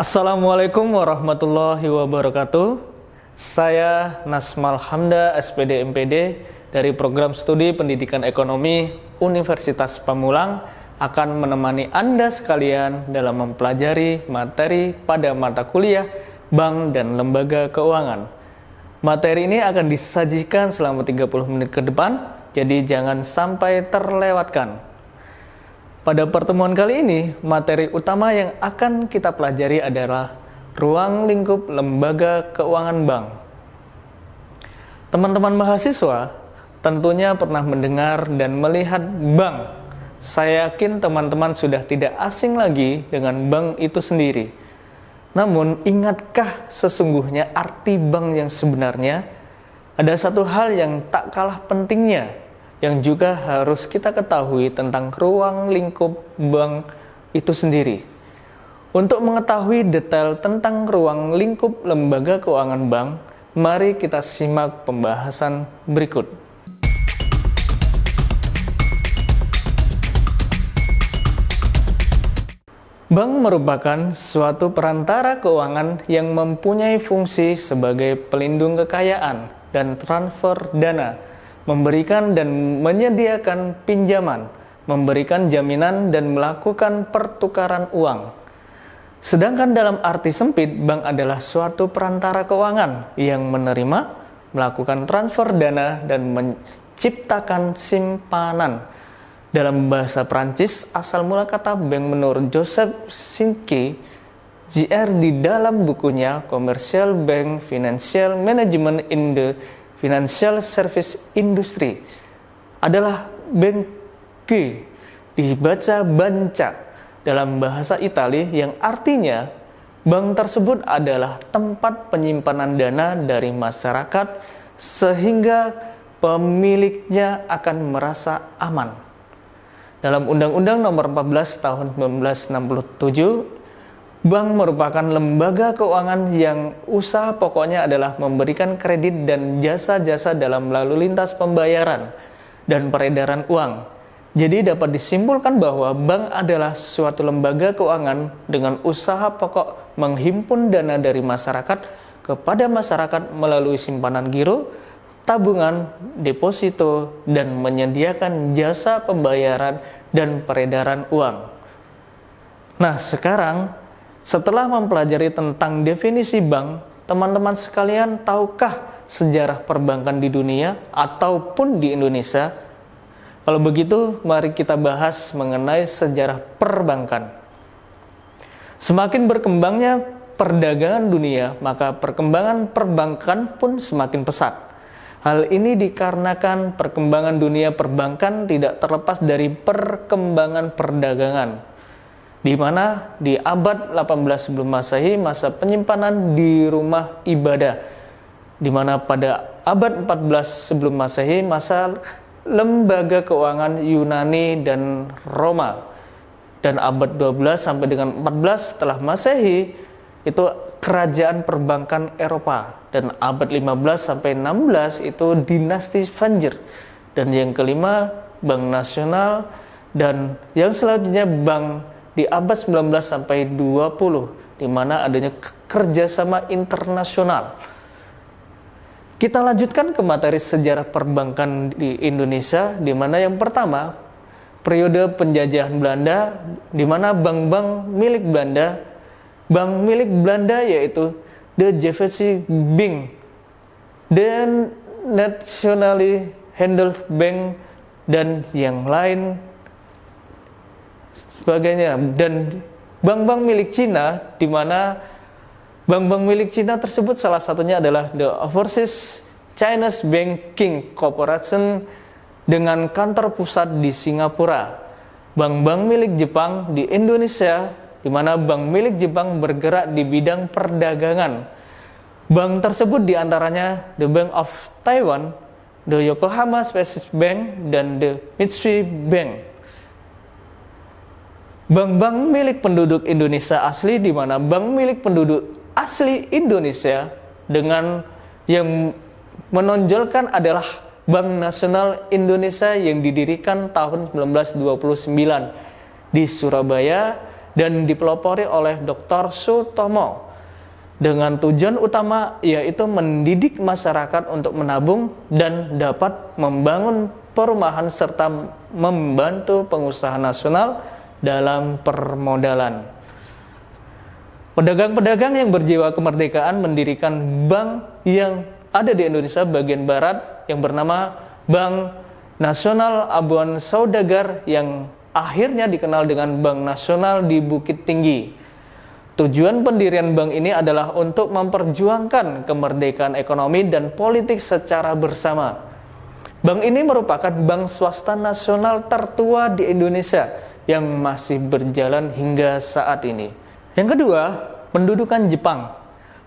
Assalamualaikum warahmatullahi wabarakatuh. Saya Nasmal Hamda, SPD MPD dari Program Studi Pendidikan Ekonomi Universitas Pamulang akan menemani Anda sekalian dalam mempelajari materi pada mata kuliah Bank dan Lembaga Keuangan. Materi ini akan disajikan selama 30 menit ke depan, jadi jangan sampai terlewatkan. Pada pertemuan kali ini, materi utama yang akan kita pelajari adalah ruang lingkup lembaga keuangan bank. Teman-teman mahasiswa tentunya pernah mendengar dan melihat bank. Saya yakin teman-teman sudah tidak asing lagi dengan bank itu sendiri. Namun, ingatkah sesungguhnya arti bank yang sebenarnya? Ada satu hal yang tak kalah pentingnya yang juga harus kita ketahui tentang ruang lingkup bank itu sendiri. Untuk mengetahui detail tentang ruang lingkup lembaga keuangan bank, mari kita simak pembahasan berikut. Bank merupakan suatu perantara keuangan yang mempunyai fungsi sebagai pelindung kekayaan dan transfer dana, memberikan dan menyediakan pinjaman, memberikan jaminan dan melakukan pertukaran uang. Sedangkan dalam arti sempit, bank adalah suatu perantara keuangan yang menerima, melakukan transfer dana dan menciptakan simpanan. Dalam bahasa Prancis, asal mula kata bank menurut Joseph Sinque, JR di dalam bukunya Commercial Bank Financial Management in the Financial Service Industry adalah banque, dibaca banca dalam bahasa Italia, yang artinya bank tersebut adalah tempat penyimpanan dana dari masyarakat sehingga pemiliknya akan merasa aman. Dalam Undang-Undang Nomor 14 Tahun 1967, bank merupakan lembaga keuangan yang usaha pokoknya adalah memberikan kredit dan jasa-jasa dalam lalu lintas pembayaran dan peredaran uang. Jadi dapat disimpulkan bahwa bank adalah suatu lembaga keuangan dengan usaha pokok menghimpun dana dari masyarakat kepada masyarakat melalui simpanan giro, tabungan, deposito, dan menyediakan jasa pembayaran dan peredaran uang. Nah, sekarang setelah mempelajari tentang definisi bank, teman-teman sekalian tahukah sejarah perbankan di dunia ataupun di Indonesia? Kalau begitu, mari kita bahas mengenai sejarah perbankan. Semakin berkembangnya perdagangan dunia, maka perkembangan perbankan pun semakin pesat. Hal ini dikarenakan perkembangan dunia perbankan tidak terlepas dari perkembangan perdagangan, di mana di abad 18 sebelum Masehi masa penyimpanan di rumah ibadah, di mana pada abad 14 sebelum Masehi masa lembaga keuangan Yunani dan Roma, dan abad 12 sampai dengan 14 setelah Masehi itu kerajaan perbankan Eropa, dan abad 15 sampai 16 itu dinasti Fangir, dan yang kelima Bank Nasional, dan yang selanjutnya bank di abad 19 sampai 20, di mana adanya kerjasama internasional. Kita lanjutkan ke materi sejarah perbankan di Indonesia, di mana yang pertama, periode penjajahan Belanda, di mana bank-bank milik Belanda yaitu de JVC Bank, dan Nationally Handled Bank, dan yang lain sebagainya, dan bank-bank milik Cina, di mana bank-bank milik Cina tersebut salah satunya adalah The Overseas Chinese Banking Corporation dengan kantor pusat di Singapura. Bank-bank milik Jepang di Indonesia, di mana bank milik Jepang bergerak di bidang perdagangan. Bank tersebut diantaranya The Bank of Taiwan, The Yokohama Specific Bank, dan The Mitsui Bank. Bank-bank milik penduduk Indonesia asli, di mana bank milik penduduk asli Indonesia dengan yang menonjolkan adalah Bank Nasional Indonesia yang didirikan tahun 1929 di Surabaya, dan dipelopori oleh Dr. Sutomo dengan tujuan utama yaitu mendidik masyarakat untuk menabung dan dapat membangun perumahan serta membantu pengusaha nasional dalam permodalan. Pedagang-pedagang yang berjiwa kemerdekaan mendirikan bank yang ada di Indonesia bagian barat yang bernama Bank Nasional Abuan Saudagar yang akhirnya dikenal dengan Bank Nasional di Bukit Tinggi. Tujuan pendirian bank ini adalah untuk memperjuangkan kemerdekaan ekonomi dan politik secara bersama. Bank ini merupakan bank swasta nasional tertua di Indonesia yang masih berjalan hingga saat ini. Yang kedua, pendudukan Jepang.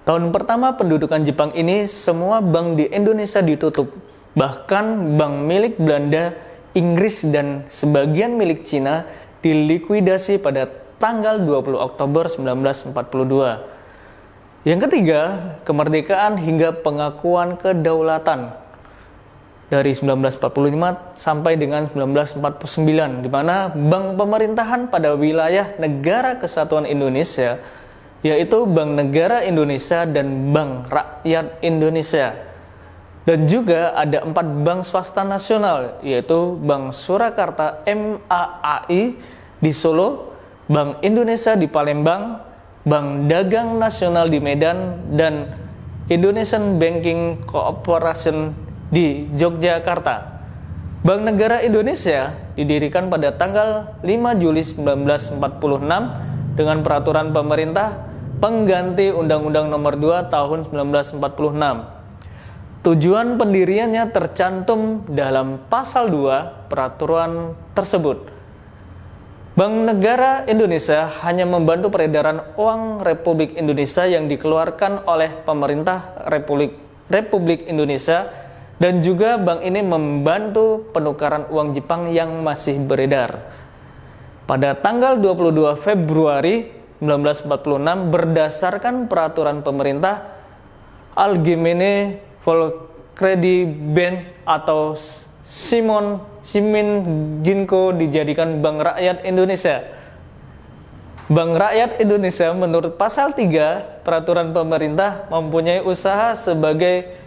Tahun pertama pendudukan Jepang ini, semua bank di Indonesia ditutup. Bahkan bank milik Belanda, Inggris, dan sebagian milik Cina dilikuidasi pada tanggal 20 Oktober 1942. Yang ketiga, kemerdekaan hingga pengakuan kedaulatan. Dari 1945 sampai dengan 1949, di mana bank pemerintahan pada wilayah Negara Kesatuan Indonesia, yaitu Bank Negara Indonesia dan Bank Rakyat Indonesia. Dan juga ada 4 bank swasta nasional, yaitu Bank Surakarta MAAI di Solo, Bank Indonesia di Palembang, Bank Dagang Nasional di Medan, dan Indonesian Banking Corporation di Yogyakarta. Bank Negara Indonesia didirikan pada tanggal 5 Juli 1946 dengan peraturan pemerintah pengganti Undang-Undang Nomor 2 Tahun 1946. Tujuan pendiriannya tercantum dalam pasal 2 peraturan tersebut. Bank Negara Indonesia hanya membantu peredaran uang Republik Indonesia yang dikeluarkan oleh pemerintah Republik Indonesia, dan juga bank ini membantu penukaran uang Jepang yang masih beredar. Pada tanggal 22 Februari 1946 berdasarkan peraturan pemerintah, Allgemeine Volkskredietbank atau Simin Ginko dijadikan Bank Rakyat Indonesia. Bank Rakyat Indonesia menurut pasal 3 peraturan pemerintah mempunyai usaha sebagai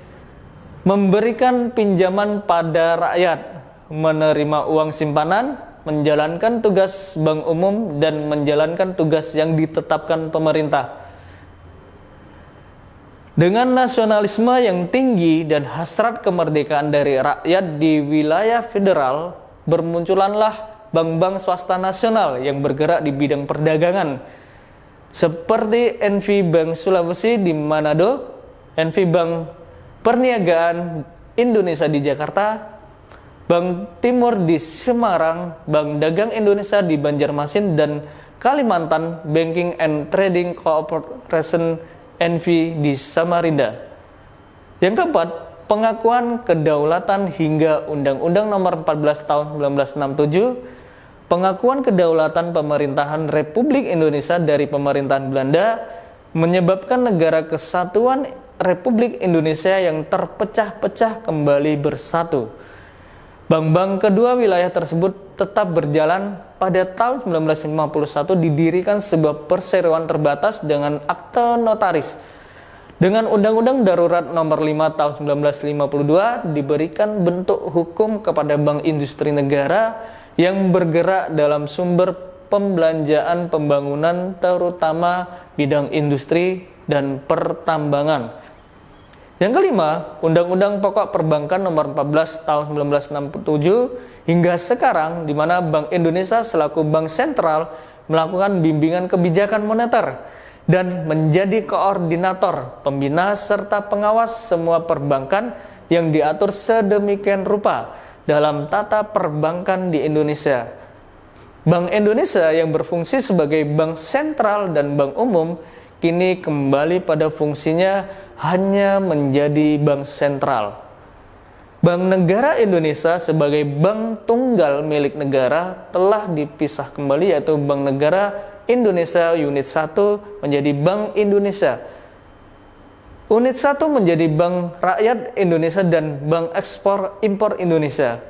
memberikan pinjaman pada rakyat, menerima uang simpanan, menjalankan tugas bank umum, dan menjalankan tugas yang ditetapkan pemerintah. Dengan nasionalisme yang tinggi dan hasrat kemerdekaan dari rakyat di wilayah federal, bermunculanlah bank-bank swasta nasional yang bergerak di bidang perdagangan, seperti NV Bank Sulawesi di Manado, NV Bank Perniagaan Indonesia di Jakarta, Bank Timur di Semarang, Bank Dagang Indonesia di Banjarmasin dan Kalimantan, Banking and Trading Corporation NV di Samarinda. Yang keempat, pengakuan kedaulatan hingga Undang-Undang Nomor 14 Tahun 1967, pengakuan kedaulatan pemerintahan Republik Indonesia dari pemerintahan Belanda menyebabkan Negara Kesatuan Republik Indonesia yang terpecah-pecah kembali bersatu. Bank-bank kedua wilayah tersebut tetap berjalan. Pada tahun 1951 didirikan sebuah perseroan terbatas dengan akte notaris. Dengan Undang-Undang Darurat Nomor 5 Tahun 1952 diberikan bentuk hukum kepada Bank Industri Negara yang bergerak dalam sumber pembelanjaan pembangunan terutama bidang industri dan pertambangan. Yang kelima, Undang-Undang Pokok Perbankan Nomor 14 Tahun 1967 hingga sekarang, di mana Bank Indonesia selaku bank sentral melakukan bimbingan kebijakan moneter dan menjadi koordinator, pembina serta pengawas semua perbankan yang diatur sedemikian rupa dalam tata perbankan di Indonesia. Bank Indonesia yang berfungsi sebagai bank sentral dan bank umum kini kembali pada fungsinya hanya menjadi bank sentral. Bank Negara Indonesia sebagai bank tunggal milik negara telah dipisah kembali, yaitu Bank Negara Indonesia Unit 1 menjadi Bank Indonesia. Unit 1 menjadi Bank Rakyat Indonesia dan Bank Ekspor Impor Indonesia.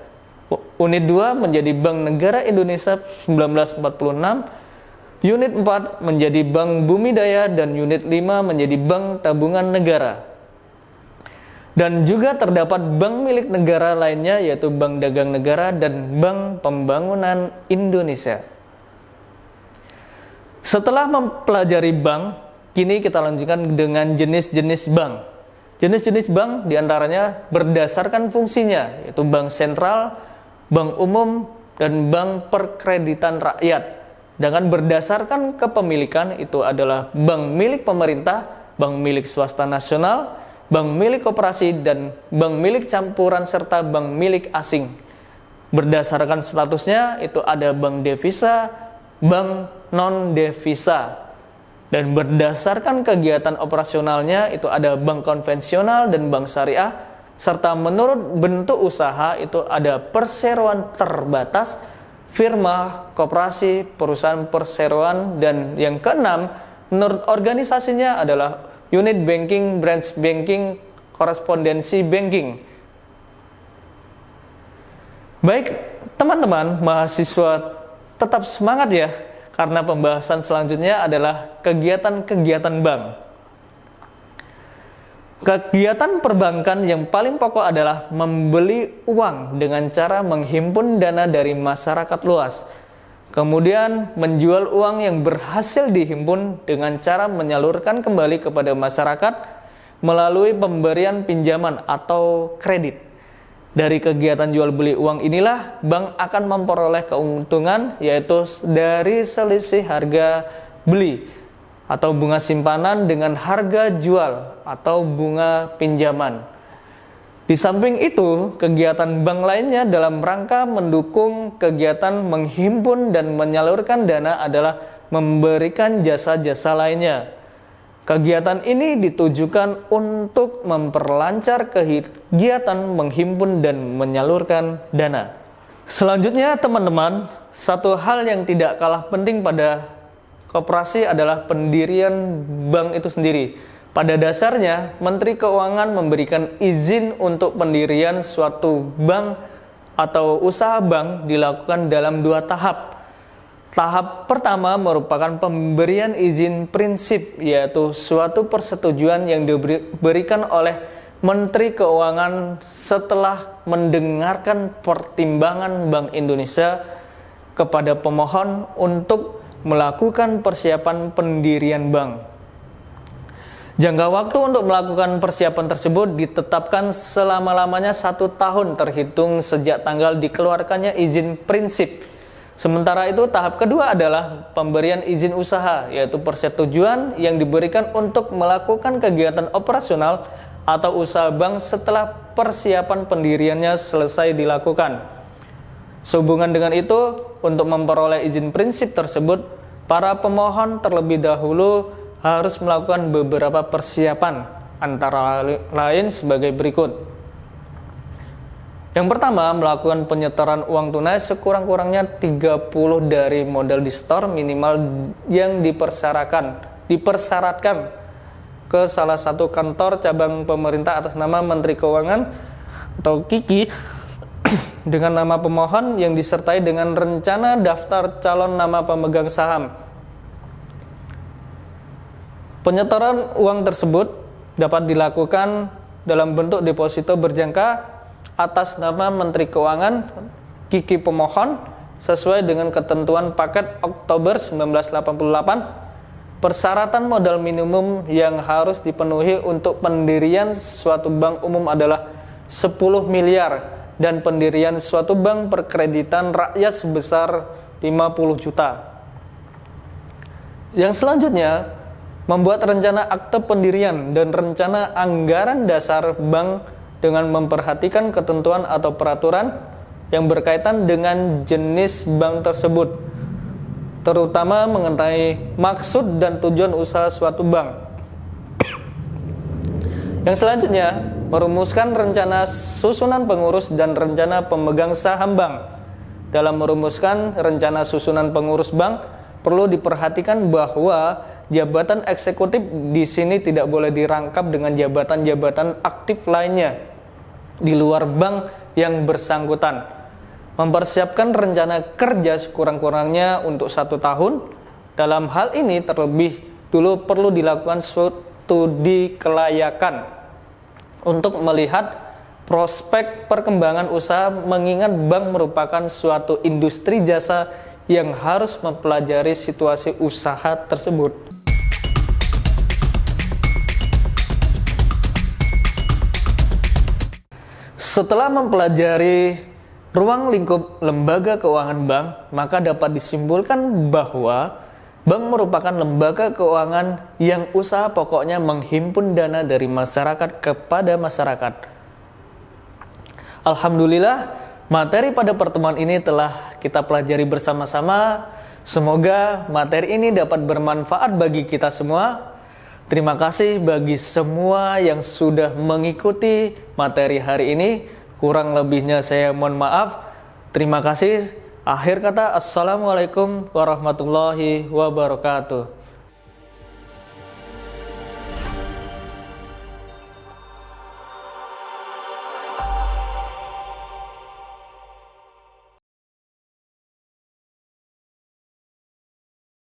Unit 2 menjadi Bank Negara Indonesia 1946. Unit 4 menjadi Bank Bumi Daya dan Unit 5 menjadi Bank Tabungan Negara. Dan juga terdapat bank milik negara lainnya yaitu Bank Dagang Negara dan Bank Pembangunan Indonesia. Setelah mempelajari bank, kini kita lanjutkan dengan jenis-jenis bank. Jenis-jenis bank diantaranya berdasarkan fungsinya yaitu bank sentral, bank umum, dan bank perkreditan rakyat. Dengan berdasarkan kepemilikan itu adalah bank milik pemerintah, bank milik swasta nasional, bank milik koperasi, dan bank milik campuran serta bank milik asing. Berdasarkan statusnya itu ada bank devisa, bank non-devisa. Dan berdasarkan kegiatan operasionalnya itu ada bank konvensional dan bank syariah. Serta menurut bentuk usaha itu ada perseroan terbatas, firma, koperasi, perusahaan perseroan, dan yang keenam menurut organisasinya adalah unit banking, branch banking, korespondensi banking. Baik, teman-teman mahasiswa tetap semangat ya, karena pembahasan selanjutnya adalah kegiatan-kegiatan bank. Kegiatan perbankan yang paling pokok adalah membeli uang dengan cara menghimpun dana dari masyarakat luas. Kemudian menjual uang yang berhasil dihimpun dengan cara menyalurkan kembali kepada masyarakat melalui pemberian pinjaman atau kredit. Dari kegiatan jual beli uang inilah bank akan memperoleh keuntungan yaitu dari selisih harga beli atau bunga simpanan dengan harga jual atau bunga pinjaman. Di samping itu, kegiatan bank lainnya dalam rangka mendukung kegiatan menghimpun dan menyalurkan dana adalah memberikan jasa-jasa lainnya. Kegiatan ini ditujukan untuk memperlancar kegiatan menghimpun dan menyalurkan dana. Selanjutnya teman-teman, satu hal yang tidak kalah penting pada koperasi adalah pendirian bank itu sendiri. Pada dasarnya, Menteri Keuangan memberikan izin untuk pendirian suatu bank atau usaha bank dilakukan dalam 2 tahap. Tahap pertama merupakan pemberian izin prinsip, yaitu suatu persetujuan yang diberikan oleh Menteri Keuangan setelah mendengarkan pertimbangan Bank Indonesia kepada pemohon untuk melakukan persiapan pendirian bank. Jangka waktu untuk melakukan persiapan tersebut ditetapkan selama-lamanya 1 tahun terhitung sejak tanggal dikeluarkannya izin prinsip. Sementara itu tahap kedua adalah pemberian izin usaha, yaitu persetujuan yang diberikan untuk melakukan kegiatan operasional atau usaha bank setelah persiapan pendiriannya selesai dilakukan. Sehubungan dengan itu, untuk memperoleh izin prinsip tersebut, para pemohon terlebih dahulu harus melakukan beberapa persiapan, antara lain sebagai berikut. Yang pertama, melakukan penyetoran uang tunai sekurang-kurangnya 30 dari modal di setor minimal yang dipersyaratkan ke salah satu kantor cabang pemerintah atas nama Menteri Keuangan atau KIKI dengan nama pemohon yang disertai dengan rencana daftar calon nama pemegang saham. Penyetoran uang tersebut dapat dilakukan dalam bentuk deposito berjangka atas nama Menteri Keuangan KIKI pemohon sesuai dengan ketentuan paket Oktober 1988. Persyaratan modal minimum yang harus dipenuhi untuk pendirian suatu bank umum adalah 10 miliar dan pendirian suatu bank perkreditan rakyat sebesar 50 juta. Yang selanjutnya, membuat rencana akte pendirian dan rencana anggaran dasar bank dengan memperhatikan ketentuan atau peraturan yang berkaitan dengan jenis bank tersebut, terutama mengenai maksud dan tujuan usaha suatu bank. Yang selanjutnya, merumuskan rencana susunan pengurus dan rencana pemegang saham bank. Dalam merumuskan rencana susunan pengurus bank, perlu diperhatikan bahwa jabatan eksekutif di sini tidak boleh dirangkap dengan jabatan-jabatan aktif lainnya di luar bank yang bersangkutan. Mempersiapkan rencana kerja sekurang-kurangnya untuk 1 tahun Dalam hal ini terlebih dulu perlu dilakukan studi kelayakan untuk melihat prospek perkembangan usaha, mengingat bank merupakan suatu industri jasa yang harus mempelajari situasi usaha tersebut. Setelah mempelajari ruang lingkup lembaga keuangan bank, maka dapat disimpulkan bahwa bank merupakan lembaga keuangan yang usaha pokoknya menghimpun dana dari masyarakat kepada masyarakat. Alhamdulillah, materi pada pertemuan ini telah kita pelajari bersama-sama. Semoga materi ini dapat bermanfaat bagi kita semua. Terima kasih bagi semua yang sudah mengikuti materi hari ini. Kurang lebihnya saya mohon maaf. Terima kasih. Akhir kata, assalamualaikum warahmatullahi wabarakatuh.